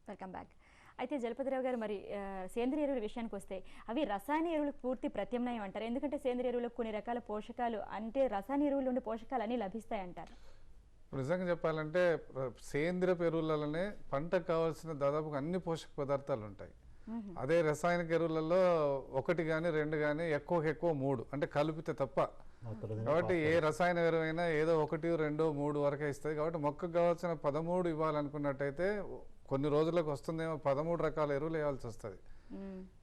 Welcome back. అయితే జలపతిరావు గారు, మరి సేంద్రియ ఎరువుల విషయానికి వస్తే అవి రసాయన ఎరువులకు పూర్తి ప్రత్యామ్నాయం అంటారు. ఎందుకంటే సేంద్రియ ఎరువులకు కొన్ని రకాల పోషకాలు అంటే రసాయన ఎరువులు ఉండే పోషకాలు అన్నీ లభిస్తాయి అంటారు. నిజంగా చెప్పాలంటే సేంద్రియ ఎరువులలోనే పంటకు కావాల్సిన దాదాపుగా అన్ని పోషక పదార్థాలు ఉంటాయి. అదే రసాయనిక ఎరువులలో ఒకటి కానీ రెండు కానీ ఎక్కువ మూడు అంటే కలిపితే తప్ప. కాబట్టి ఏ రసాయన ఎరువైనా ఏదో ఒకటి రెండో మూడు వరకే ఇస్తుంది. కాబట్టి మొక్కకు కావాల్సిన 13 ఇవ్వాలనుకున్నట్టయితే కొన్ని రోజులకు వస్తుందేమో 13 రకాల ఎరువులు వేయాల్సి వస్తుంది.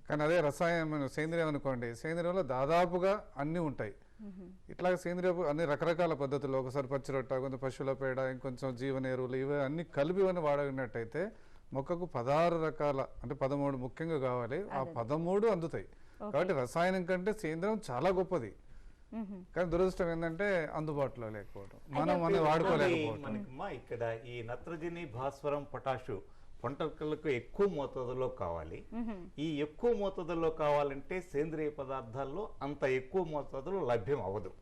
కానీ అదే రసాయన సేంద్రియం అనుకోండి, సేంద్రియంలో దాదాపుగా అన్నీ ఉంటాయి. ఇట్లా సేంద్రియ అన్ని రకరకాల పద్ధతులు, ఒకసారి పచ్చిరొట్ట, కొంచెం పశువుల పేడ, ఇంకొంచెం జీవన ఎరువులు, ఇవి అన్ని కలిపి వాడినట్టయితే మొక్కకు 16 రకాల అంటే 13 ముఖ్యంగా కావాలి, ఆ 13 అందుతాయి. కాబట్టి రసాయనం కంటే సేంద్రియం చాలా గొప్పది. కానీ దురదృష్టం ఏంటంటే అందుబాటులో లేకపోవడం, మనం వాడుకోలేకపోవడం. ఇక్కడ ఈ నత్రజని, భాస్వరం, పొటాషు పంటలకు ఎక్కువ మోతాదులో కావాలి. ఈ ఎక్కువ మోతాదులో కావాలంటే సేంద్రియ పదార్థాల్లో అంత ఎక్కువ మోతాదులో లభ్యం అవ్వదు.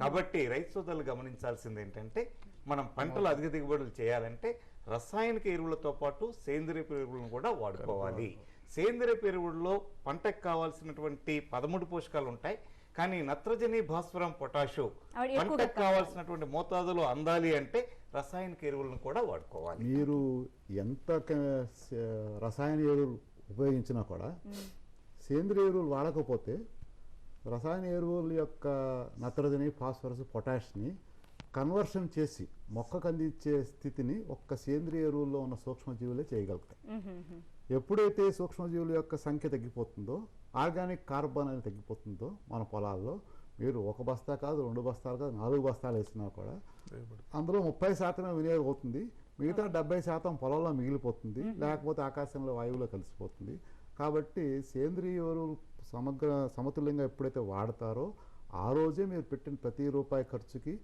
కాబట్టి రైతు సోదరులు గమనించాల్సింది ఏంటంటే, మనం పంటలు అధిక దిగుబడులు చేయాలంటే రసాయనిక ఎరువులతో పాటు సేంద్రియ ఎరువులను కూడా వాడుకోవాలి. సేంద్రియ ఎరువుల్లో పంటకు కావాల్సినటువంటి 13 పోషకాలు ఉంటాయి. కానీ నత్రజని, భాస్వరం, పొటాషు పంటకు కావాల్సినటువంటి మోతాదులో అందాలి అంటే రసాయనిక ఎరువులను కూడా వాడుకోవాలి. మీరు ఎంత రసాయన ఎరువులు ఉపయోగించినా కూడా సేంద్రియ ఎరువులు వాడకపోతే రసాయన ఎరువుల యొక్క నత్రజని, ఫాస్ఫరస్, పొటాష్ని కన్వర్షన్ చేసి మొక్కకు అందించే స్థితిని ఒక్క సేంద్రియ ఎరువుల్లో ఉన్న సూక్ష్మజీవులే చేయగలుగుతాయి. ఎప్పుడైతే సూక్ష్మజీవుల యొక్క సంఖ్య తగ్గిపోతుందో, ఆర్గానిక్ కార్బన్ అనేది తగ్గిపోతుందో మన పొలాల్లో, మీరు 1 బస్తా కాదు, 2 బస్తాలు కాదు, 4 బస్తాలు వేసినా కూడా అందులో 30% వినియోగం అవుతుంది. మిగతా 70% పొలంలో మిగిలిపోతుంది, లేకపోతే ఆకాశంలో వాయువులో కలిసిపోతుంది. కాబట్టి సేంద్రియ ఎరువులు సమతుల్యంగా ఎప్పుడైతే వాడతారో ఆ రోజే మీరు పెట్టిన ప్రతి రూపాయి ఖర్చుకి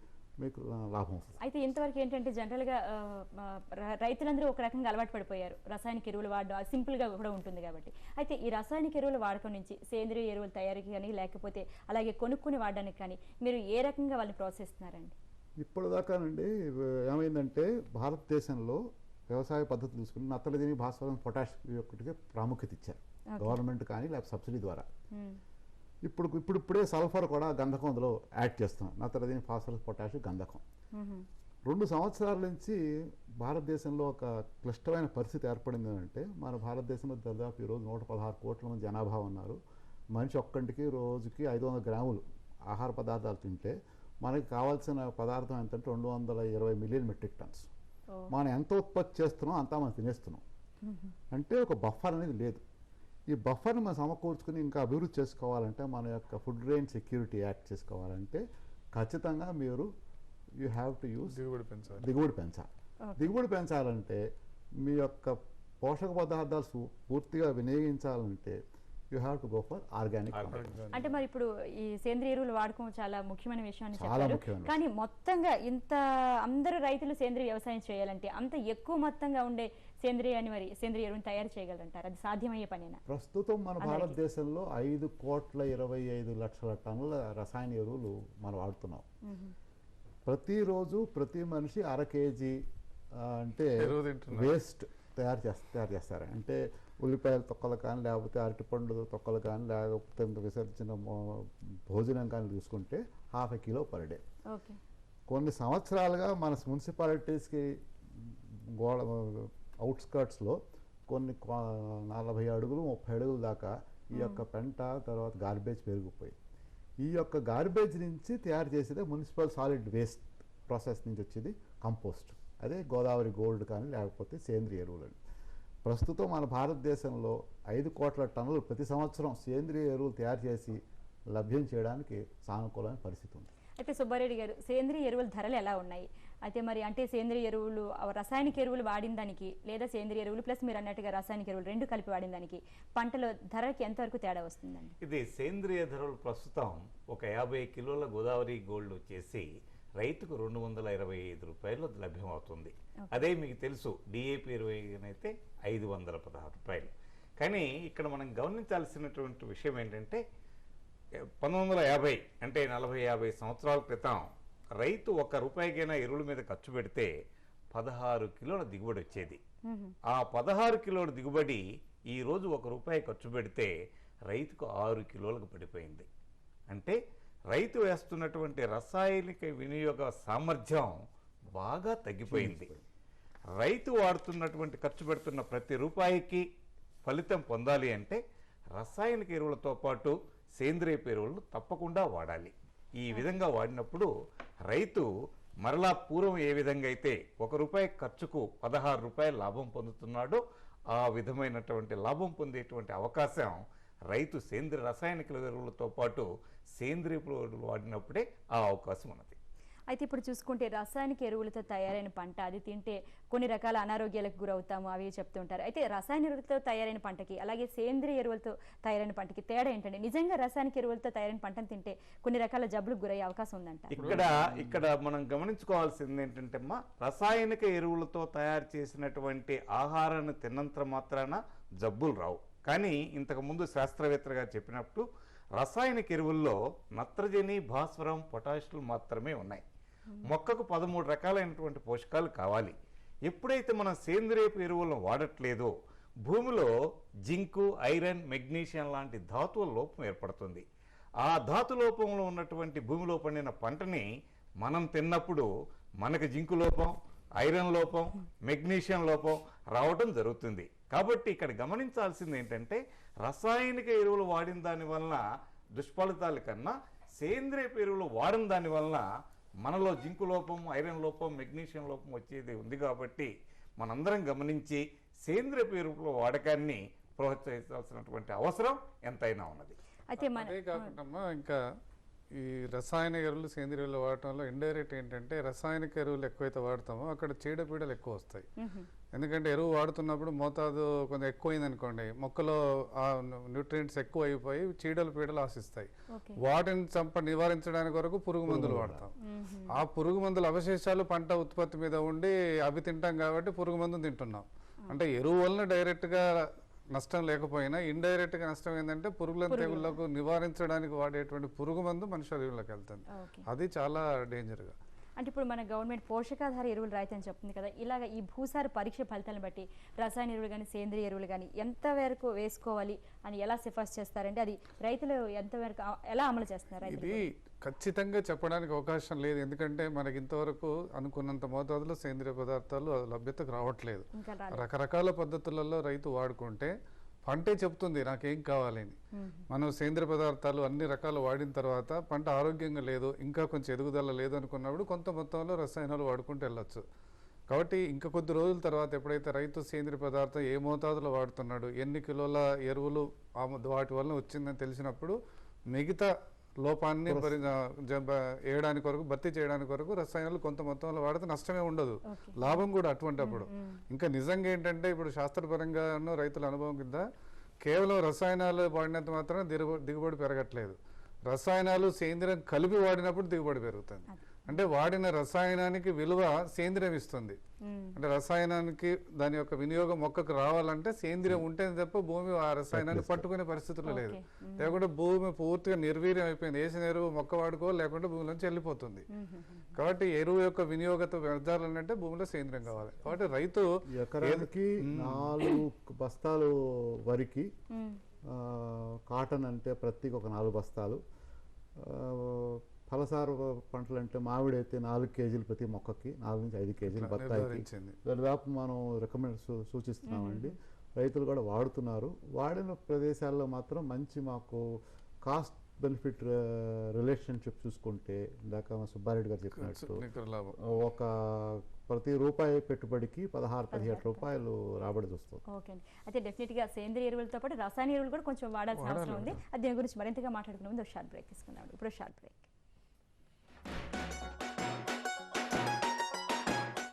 మీకు లాభం వస్తుంది. అయితే ఇంతవరకు ఏంటంటే జనరల్గా రైతులందరూ ఒక రకంగా అలవాటు పడిపోయారు రసాయనిక ఎరువులు వాడడం, సింపుల్గా కూడా ఉంటుంది కాబట్టి. అయితే ఈ రసాయనిక ఎరువుల వాడకం నుంచి సేంద్రియ ఎరువుల తయారీకి కానీ లేకపోతే అలాగే కొనుక్కుని వాడడానికి కానీ మీరు ఏ రకంగా వాళ్ళని ప్రోత్సహిస్తున్నారండి? ఇప్పటిదాకానండి ఏమైందంటే భారతదేశంలో వ్యవసాయ పద్ధతి తీసుకుని నత్రజని, భాస్వరం, పొటాష్ ఒక్కటికే ప్రాముఖ్యత ఇచ్చారు గవర్నమెంట్ కానీ లేకపోతే సబ్సిడీ ద్వారా. ఇప్పుడే సల్ఫర్ కూడా గంధకంలో యాడ్ చేస్తున్నాం. నత్రజని, ఫాస్ఫరస్, పొటాష్, గంధకం. 2 సంవత్సరాల నుంచి భారతదేశంలో ఒక క్లిష్టమైన పరిస్థితి ఏర్పడింది అంటే, మన భారతదేశంలో దాదాపు ఈరోజు 116 కోట్ల మంది జనాభా ఉన్నారు. మనిషి ఒక్కంటికి రోజుకి 500 గ్రాములు ఆహార పదార్థాలు తింటే మనకి కావాల్సిన పదార్థం ఎంతంటే 220 మిలియన్ మెట్రిక్ టన్స్. మనం ఎంత ఉత్పత్తి చేస్తున్నాం అంతా మనం తినేస్తున్నాం. అంటే ఒక బఫర్ అనేది లేదు. ఈ బఫర్ని మనం సమకూర్చుకుని ఇంకా అభివృద్ధి చేసుకోవాలంటే, మన యొక్క ఫుడ్ గ్రెయిన్ సెక్యూరిటీ యాక్ట్ చేసుకోవాలంటే ఖచ్చితంగా మీరు యూ హ్యావ్ టు యూస్ దిగుబడి పెంచాలి. దిగుబడి పెంచాలంటే మీ యొక్క పోషక పదార్థాలు పూర్తిగా వినియోగించాలంటే you have to go for organic. అంటే మరి ఇప్పుడు ఈ సేంద్రియ ఎరువులు వాడకం చాలా ముఖ్యమైన విషయాన్ని చెప్పారు. కానీ మొత్తంగా ఇంత అందరూ రైతులు సేంద్రియ వ్యవసాయం చేయాలంటే అంత ఎక్కువ మొత్తంగా ఉండే సేంద్రియ ఎరువుని తయారు చేయగలరంటారు? అది సాధ్యమయ్యే పనేనా? ప్రస్తుతం మన భారతదేశంలో 5,25,00,000 టన్నుల రసాయన ఎరువులు మనం వాడుతున్నాం. ప్రతిరోజు ప్రతి మనిషి 1/2 కేజీ అంటే వేస్ట్ తయారు చేస్తారు. అంటే ఉల్లిపాయల తొక్కలు కానీ, లేకపోతే అరటిపండు తొక్కలు కానీ, లేకపోతే విసర్జించిన భోజనం కానీ తీసుకుంటే 1/2 కిలో పర్ డే. కొన్ని సంవత్సరాలుగా మన మున్సిపాలిటీస్కి అవుట్స్కర్ట్స్లో కొన్ని 40 అడుగులు 30 అడుగుల దాకా ఈ యొక్క పెంట తర్వాత గార్బేజ్ పెరిగిపోయి, ఈ యొక్క గార్బేజ్ నుంచి తయారు చేసేదే మున్సిపల్ సాలిడ్ వేస్ట్ ప్రాసెస్ నుంచి వచ్చేది కంపోస్ట్. అదే గోదావరి గోల్డ్ కానీ లేకపోతే సేంద్రియ ఎరువులు. ప్రస్తుతం మన భారతదేశంలో 5 కోట్ల టన్నులు ప్రతి సంవత్సరం సేంద్రియ ఎరువులు తయారు చేసి లభ్యం చేయడానికి సానుకూలమైన పరిస్థితి ఉంది. అయితే సుబ్బారెడ్డి గారు, సేంద్రియ ఎరువుల ధరలు ఎలా ఉన్నాయి? అయితే మరి అంటే సేంద్రియ ఎరువులు రసాయనిక ఎరువులు వాడిన దానికి లేదా సేంద్రియ ఎరువులు ప్లస్ మీరు అన్నట్టుగా రసాయనిక ఎరువులు 2 కలిపి వాడిన దానికి పంటలో ధరకి ఎంతవరకు తేడా వస్తుందండి? ఇది సేంద్రియ ధరలు ప్రస్తుతం ఒక 50 కిలోల గోదావరి గోల్డ్ వచ్చేసి రైతుకు 225 రూపాయలు లభ్యమవుతుంది. అదే మీకు తెలుసు డిఏపి ఎరువు అయితే 516 రూపాయలు. కానీ ఇక్కడ మనం గమనించాల్సినటువంటి విషయం ఏంటంటే 1950 అంటే 40-50 సంవత్సరాల క్రితం రైతు 1 రూపాయికైనా ఎరువుల మీద ఖర్చు పెడితే 16 కిలోల దిగుబడి వచ్చేది. ఆ 16 కిలోల దిగుబడి ఈరోజు ₹1 ఖర్చు పెడితే రైతుకు 6 కిలోలకు పడిపోయింది. అంటే రైతు వేస్తున్నటువంటి రసాయనిక వినియోగ సామర్థ్యం బాగా తగ్గిపోయింది. రైతు వాడుతున్నటువంటి ఖర్చు పెడుతున్న ప్రతి రూపాయికి ఫలితం పొందాలి అంటే రసాయనిక ఎరువులతో పాటు సేంద్రియ ఎరువులను తప్పకుండా వాడాలి. ఈ విధంగా వాడినప్పుడు రైతు మరలా పూర్వం ఏ విధంగా అయితే ₹1 ఖర్చుకు ₹16 లాభం పొందుతున్నాడో ఆ విధమైనటువంటి లాభం పొందేటువంటి అవకాశం రైతు సేంద్రియ రసాయనిక ఎరువులతో పాటు సేంద్రియ ఎరువులు వాడినప్పుడే ఆ అవకాశం ఉన్నది. అయితే ఇప్పుడు చూసుకుంటే రసాయనిక ఎరువులతో తయారైన పంట అది తింటే కొన్ని రకాల అనారోగ్యాలకు గురవుతాము అవి చెప్తుంటారు. అయితే రసాయన ఎరువులతో తయారైన పంటకి అలాగే సేంద్రియ ఎరువులతో తయారైన పంటకి తేడా ఏంటంటే నిజంగా రసాయనిక ఎరువులతో తయారైన పంటను తింటే కొన్ని రకాల జబ్బులకు గురయ్యే అవకాశం ఉందంట. ఇక్కడ మనం గమనించుకోవాల్సింది ఏంటంటే రసాయనిక ఎరువులతో తయారు చేసినటువంటి ఆహారాన్ని తిన్నంత మాత్రాన జబ్బులు రావు. కానీ ఇంతకుముందు శాస్త్రవేత్తగా చెప్పినప్పుడు రసాయనిక ఎరువుల్లో నత్రజని, భాస్వరం, పొటాషియం మాత్రమే ఉన్నాయి. మొక్కకు 13 రకాలైనటువంటి పోషకాలు కావాలి. ఎప్పుడైతే మనం సేంద్రియ ఎరువులను వాడట్లేదో భూమిలో జింకు, ఐరన్, మెగ్నీషియం లాంటి ధాతువుల లోపం ఏర్పడుతుంది. ఆ ధాతు లోపంలో ఉన్నటువంటి భూమిలో పండిన పంటని మనం తిన్నప్పుడు మనకు జింకు లోపం, ఐరన్ లోపం, మెగ్నీషియం లోపం రావడం జరుగుతుంది. కాబట్టి ఇక్కడ గమనించాల్సింది ఏంటంటే రసాయనిక ఎరువులు వాడిన దాని వలన దుష్ఫలితాల కన్నా సేంద్రియ ఎరువులు వాడిన దాని వలన మనలో జింకు లోపం, ఐరన్ లోపం, మెగ్నీషియం లోపం వచ్చేది ఉంది. కాబట్టి మనందరం గమనించి సేంద్రియ ఎరువుల వాడకాన్ని ప్రోత్సహించాల్సినటువంటి అవసరం ఎంతైనా ఉన్నది. అయితే అదే కాకుండా ఇంకా ఈ రసాయన ఎరువులు సేంద్రియ ఎరువులు వాడటంలో ఇండైరెక్ట్ ఏంటంటే రసాయనిక ఎరువులు ఎక్కువైతే వాడతామో అక్కడ చీడపీడలు ఎక్కువ వస్తాయి. ఎందుకంటే ఎరువు వాడుతున్నప్పుడు మోతాదు కొంచెం ఎక్కువైంది అనుకోండి, మొక్కలో ఆ న్యూట్రియంట్స్ ఎక్కువ అయిపోయి చీడలు పీడలు ఆశిస్తాయి. వాటిని నివారించడానికి వరకు పురుగు మందులు వాడతాం. ఆ పురుగు మందుల అవశేషాలు పంట ఉత్పత్తి మీద ఉండి అవి తింటాం కాబట్టి పురుగు మందులు తింటున్నాం. అంటే ఎరువు వలన డైరెక్ట్గా నష్టం లేకపోయినా ఇండైరెక్ట్గా నష్టం ఏంటంటే పురుగులను తెగుళ్లకు నివారించడానికి వాడేటువంటి పురుగు మందు మనిషి శరీరంలోకి వెళ్తుంది. అది చాలా డేంజర్గా. అంటే ఇప్పుడు మన గవర్నమెంట్ పోషకాధార ఎరువులు రాయితని చెప్తుంది కదా, ఇలాగ ఈ భూసార పరీక్ష ఫలితాలను బట్టి రసాయన ఎరువులు కానీ సేంద్రియ ఎరువులు కానీ ఎంతవరకు వేసుకోవాలి అని ఎలా సిఫార్సు చేస్తారంటే అది రైతులు ఎంతవరకు ఎలా అమలు చేస్తున్నారు? ఇది ఖచ్చితంగా చెప్పడానికి అవకాశం లేదు. ఎందుకంటే మనకి ఇంతవరకు అనుకున్నంత మోతాదులో సేంద్రియ పదార్థాలు లభ్యతకు రావట్లేదు. రకరకాల పద్ధతులలో రైతు వాడుకుంటే పంటే చెప్తుంది నాకేం కావాలని. మనం సేంద్రియ పదార్థాలు అన్ని రకాలు వాడిన తర్వాత పంట ఆరోగ్యంగా లేదు, ఇంకా కొంచెం ఎదుగుదల లేదు అనుకున్నప్పుడు కొంత మొత్తంలో రసాయనాలు వాడుకుంటూ వెళ్ళొచ్చు. కాబట్టి ఇంకా కొద్ది రోజుల తర్వాత ఎప్పుడైతే రైతు సేంద్రియ పదార్థం ఏ మోతాదులో వాడుతున్నాడు, ఎన్ని కిలోల ఎరువులు వాటి వలన వచ్చిందని తెలిసినప్పుడు మిగతా లోపాన్ని వేయడానికి వరకు భర్తీ చేయడానికి వరకు రసాయనాలు కొంత మొత్తంలో వాడితే నష్టమే ఉండదు, లాభం కూడా అటువంటి అప్పుడు. ఇంకా నిజంగా ఏంటంటే ఇప్పుడు శాస్త్రపరంగాను రైతుల అనుభవం కింద కేవలం రసాయనాలు వాడినంత మాత్రం దిగుబడి పెరగట్లేదు. రసాయనాలు సేంద్రియం కలిపి వాడినప్పుడు దిగుబడి పెరుగుతుంది. అంటే వాడిన రసాయనానికి విలువ సేంద్రియం ఇస్తుంది. అంటే రసాయనానికి దాని యొక్క వినియోగం మొక్కకు రావాలంటే సేంద్రియం ఉంటేనే తప్ప భూమి ఆ రసాయనాన్ని పట్టుకునే పరిస్థితుల్లో లేదు. లేకుంటే భూమి పూర్తిగా నిర్వీర్యం అయిపోయింది. వేసిన ఎరువు మొక్క వాడుకో లేకుంటే భూమిలోంచి వెళ్ళిపోతుంది. కాబట్టి ఎరువు యొక్క వినియోగత వ్యర్థాలంటే భూమిలో సేంద్రియం కావాలి. కాబట్టి రైతు ఎకరానికి 4 బస్తాలు వరికి, కాటన్ అంటే ప్రతికి ఒక 4 బస్తాలు, ఫలసార పంటలు అంటే మామిడి అయితే 4 కేజీలు ప్రతి మొక్కకి, 4 నుంచి 5 కేజీలు బత్తాయికి. దాదాపు మనం సూచిస్తున్నామండి. రైతులు కూడా వాడుతున్నారు. వాడిన ప్రదేశాల్లో మాత్రం మంచి మాకు కాస్ట్ బెనిఫిట్ రిలేషన్షిప్ చూసుకుంటే ఇందాక సుబ్బారెడ్డి గారు చెప్పినట్టు ఒక ప్రతి రూపాయి పెట్టుబడికి 16-17 రూపాయలు రాబడి చూస్తుంది. ఓకే అండి. అయితే డెఫినెట్గా సేంద్రియ ఎరువులతో పాటు రసాయన ఎరువులు కూడా కొంచెం వాడాల్సిన అవసరం ఉంది. అది దీని గురించి మరింతగా మాట్లాడుకునే ముందు షార్ట్ బ్రేక్ తీసుకుందాం. ఇప్పుడు షార్ట్ బ్రేక్.